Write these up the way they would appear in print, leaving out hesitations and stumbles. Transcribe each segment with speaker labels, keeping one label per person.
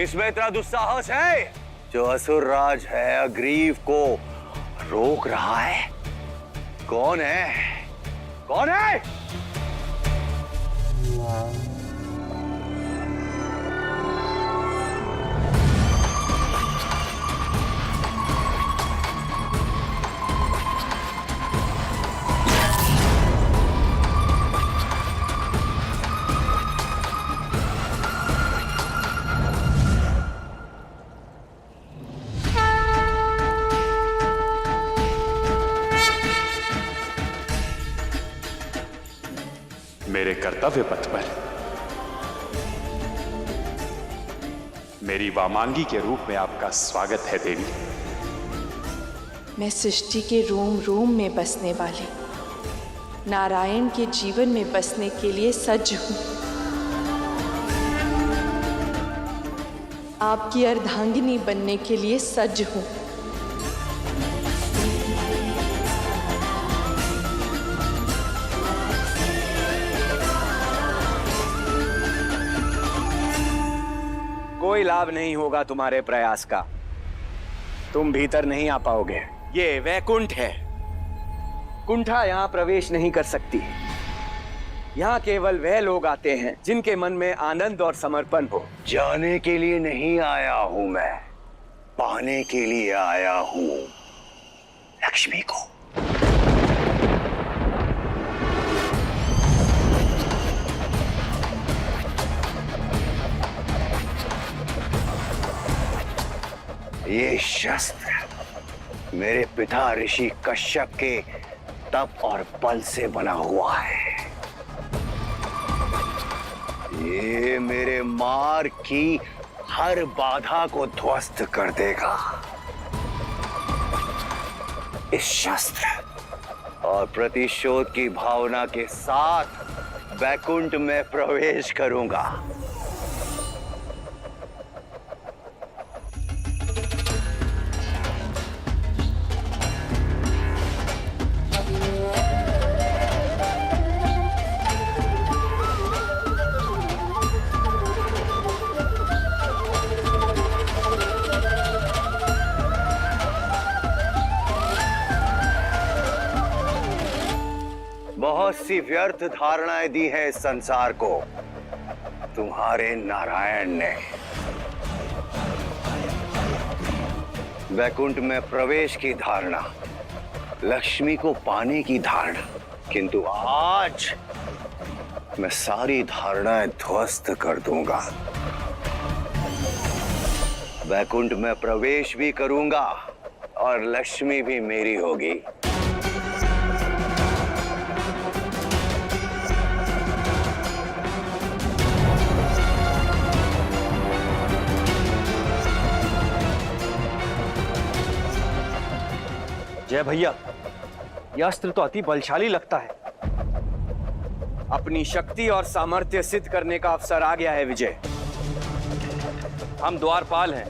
Speaker 1: इसमें इतना दुस्साहस है जो असुर राज है अग्रीव को रोक रहा है? कौन है? कौन है?
Speaker 2: मेरे कर्तव्य पथ पर मेरी वामांगी के रूप में आपका स्वागत है देवी।
Speaker 3: मैं सृष्टि के रोम रोम में बसने वाली नारायण के जीवन में बसने के लिए सज्ज हूं। आपकी अर्धांगिनी बनने के लिए सज्ज हूं।
Speaker 1: कोई लाभ नहीं होगा तुम्हारे प्रयास का। तुम भीतर नहीं आ पाओगे। ये वैकुंठ है। कुंठा यहाँ प्रवेश नहीं कर सकती। यहाँ केवल वह लोग आते हैं जिनके मन में आनंद और समर्पण हो। जाने के लिए नहीं आया हूं मैं, पाने के लिए आया हूं लक्ष्मी को। ये शस्त्र मेरे पिता ऋषि कश्यप के तप और बल से बना हुआ है। ये मेरे मार्ग की हर बाधा को ध्वस्त कर देगा। इस शस्त्र और प्रतिशोध की भावना के साथ वैकुंठ में प्रवेश करूंगा। बहुत सी व्यर्थ धारणाएं दी है इस संसार को तुम्हारे नारायण ने। वैकुंठ में प्रवेश की धारणा, लक्ष्मी को पाने की धारणा, किंतु आज मैं सारी धारणाएं ध्वस्त कर दूंगा। वैकुंठ में प्रवेश भी करूंगा और लक्ष्मी भी मेरी होगी।
Speaker 4: जय भैया, यह अस्त्र तो अति बलशाली लगता है।
Speaker 1: अपनी शक्ति और सामर्थ्य सिद्ध करने का अवसर आ गया है विजय।
Speaker 4: हम द्वारपाल हैं,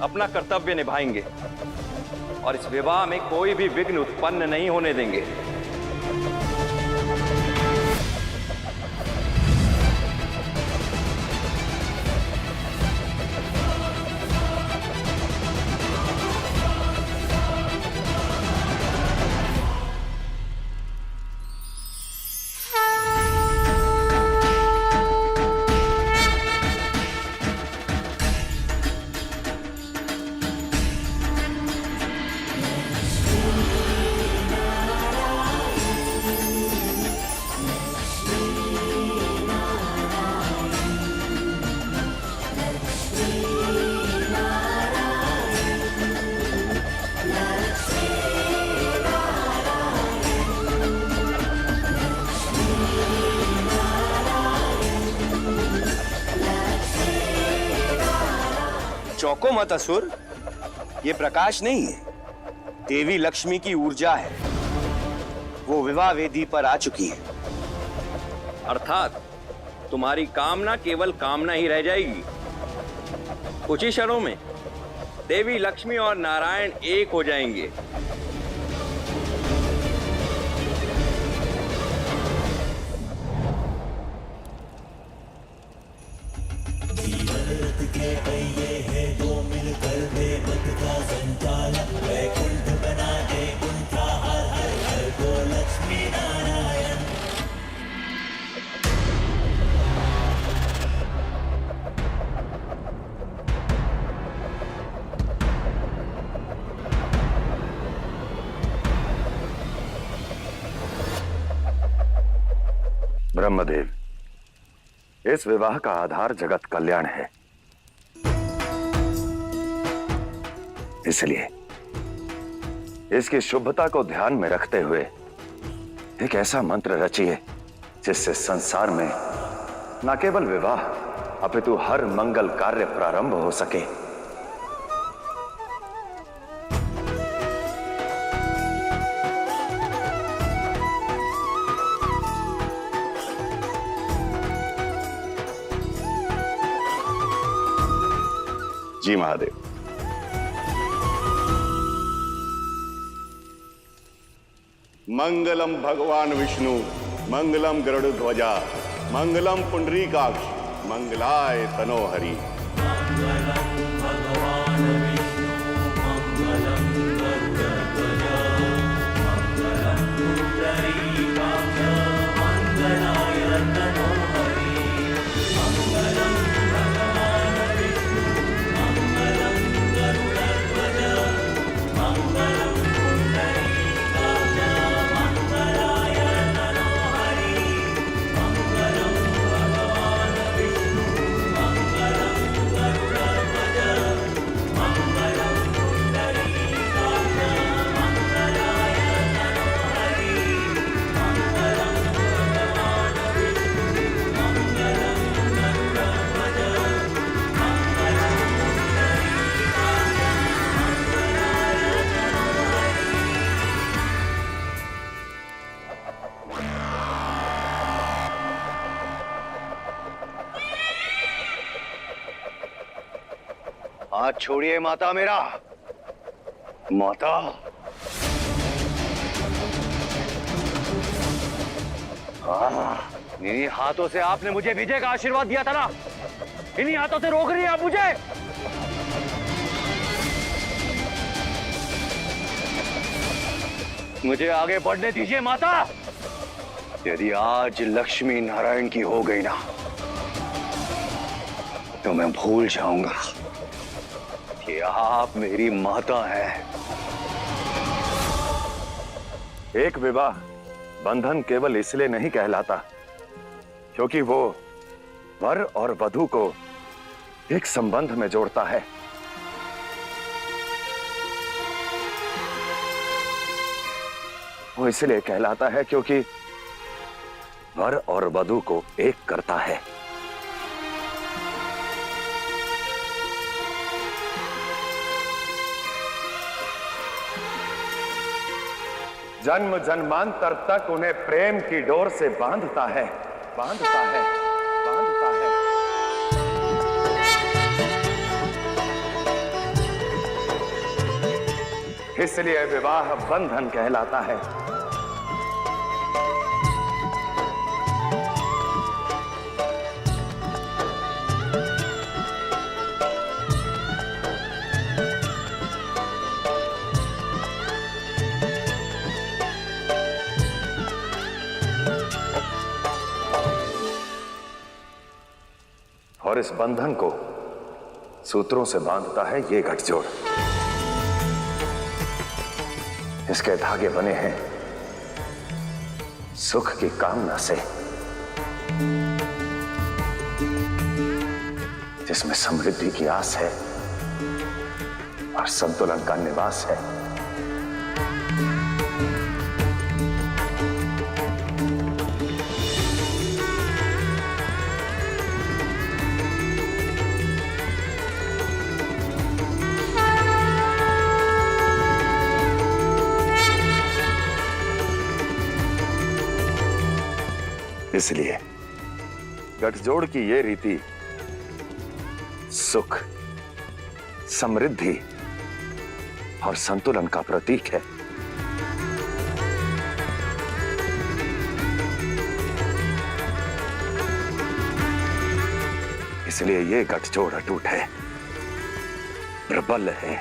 Speaker 4: अपना कर्तव्य निभाएंगे और इस विवाह में कोई भी विघ्न उत्पन्न नहीं होने देंगे। चौंको मत असुर, ये प्रकाश नहीं है, देवी लक्ष्मी की ऊर्जा है। वो विवाह वेदी पर आ चुकी है। अर्थात तुम्हारी कामना केवल कामना ही रह जाएगी। कुछ ही क्षणों में देवी लक्ष्मी और नारायण एक हो जाएंगे।
Speaker 5: ब्रह्मदेव, इस विवाह का आधार जगत कल्याण है। इसलिए इसकी शुभता को ध्यान में रखते हुए एक ऐसा मंत्र रचिए जिससे संसार में न केवल विवाह अपितु हर मंगल कार्य प्रारंभ हो सके।
Speaker 6: जी महादेव। मंगलम भगवान विष्णु, मंगलम गरुड़ध्वजा, मंगलम पुंडरीकाक्ष, मंगलाय तनोहरि।
Speaker 4: हाथ छोड़िए माता मेरा। माता, इन्हीं हाथों से आपने मुझे विजय का आशीर्वाद दिया था ना, इन्हीं हाथों से रोक रही है आप मुझे। मुझे आगे बढ़ने दीजिए माता। यदि आज लक्ष्मी नारायण की हो गई ना तो मैं भूल जाऊंगा कि आप मेरी माता हैं।
Speaker 5: एक विवाह बंधन केवल इसलिए नहीं कहलाता क्योंकि वो वर और वधू को एक संबंध में जोड़ता है। वो इसलिए कहलाता है क्योंकि वर और वधू को एक करता है। जन्म जन्मांतर तक उन्हें प्रेम की डोर से बांधता है, बांधता है, बांधता है। इसलिए विवाह बंधन कहलाता है। और इस बंधन को सूत्रों से बांधता है ये गठजोड़। इसके धागे बने हैं सुख की कामना से, जिसमें समृद्धि की आस है और संतुलन का निवास है। इसलिए गठजोड़ की ये रीति सुख, समृद्धि और संतुलन का प्रतीक है। इसलिए ये गठजोड़ अटूट है, प्रबल है।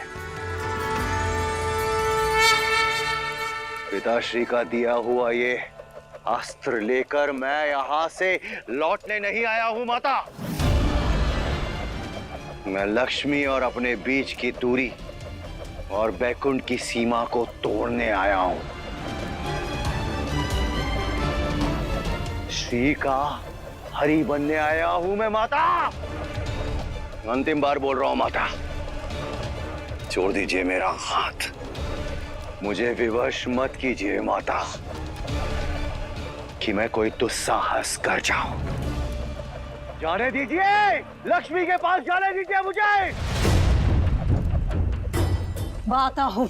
Speaker 4: पिताश्री का दिया हुआ ये अस्त्र लेकर मैं यहां से लौटने नहीं आया हूं माता। मैं लक्ष्मी और अपने बीच की दूरी और बैकुंठ की सीमा को तोड़ने आया हूं। श्री का हरि बनने आया हूं मैं माता। अंतिम बार बोल रहा हूं माता, छोड़ दीजिए मेरा हाथ, मुझे विवश मत कीजिए माता कि मैं कोई दुस्साहस कर जाऊं। जाने दीजिए, लक्ष्मी के पास जाने दीजिए मुझे।
Speaker 7: माता हूं,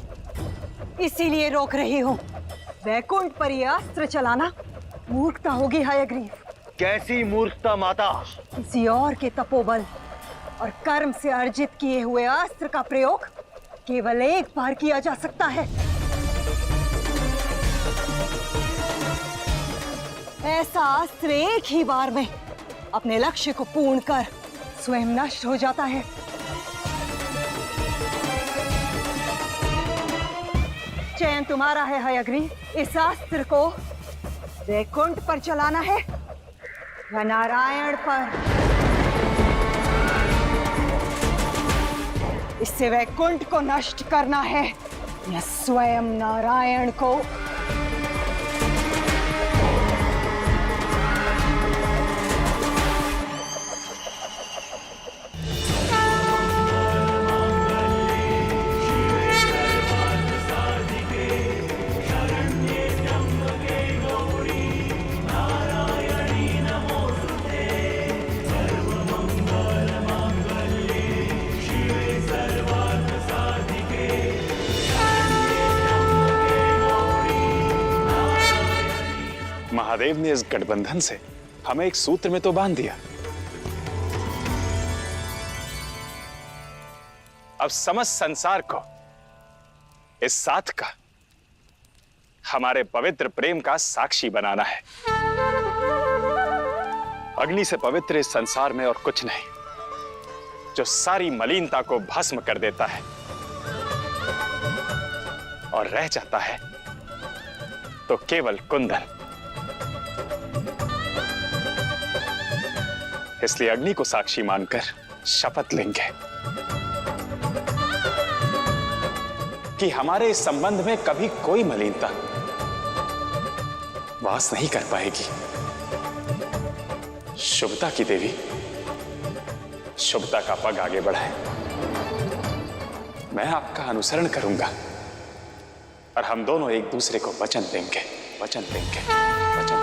Speaker 7: इसीलिए रोक रही हूं। वैकुंठ पर यह अस्त्र चलाना मूर्खता होगी हयग्रीव।
Speaker 4: कैसी मूर्खता माता?
Speaker 7: किसी और के तपोबल और कर्म से अर्जित किए हुए अस्त्र का प्रयोग केवल एक बार किया जा सकता है। ऐसा अस्त्र एक ही बार में अपने लक्ष्य को पूर्ण कर स्वयं नष्ट हो जाता है। चयन तुम्हारा है हयग्रीव। इस अस्त्र को वैकुंठ पर चलाना है या नारायण पर। इससे वैकुंठ को नष्ट करना है या स्वयं नारायण को।
Speaker 2: महादेव ने इस गठबंधन से हमें एक सूत्र में तो बांध दिया। अब समस्त संसार को इस साथ का हमारे पवित्र प्रेम का साक्षी बनाना है। अग्नि से पवित्र इस संसार में और कुछ नहीं, जो सारी मलिनता को भस्म कर देता है और रह जाता है तो केवल कुंदन। इसलिए अग्नि को साक्षी मानकर शपथ लेंगे कि हमारे इस संबंध में कभी कोई मलिनता वास नहीं कर पाएगी। शुभता की देवी शुभता का पग आगे बढ़ाए। मैं आपका अनुसरण करूंगा और हम दोनों एक दूसरे को वचन देंगे, वचन देंगे, वचन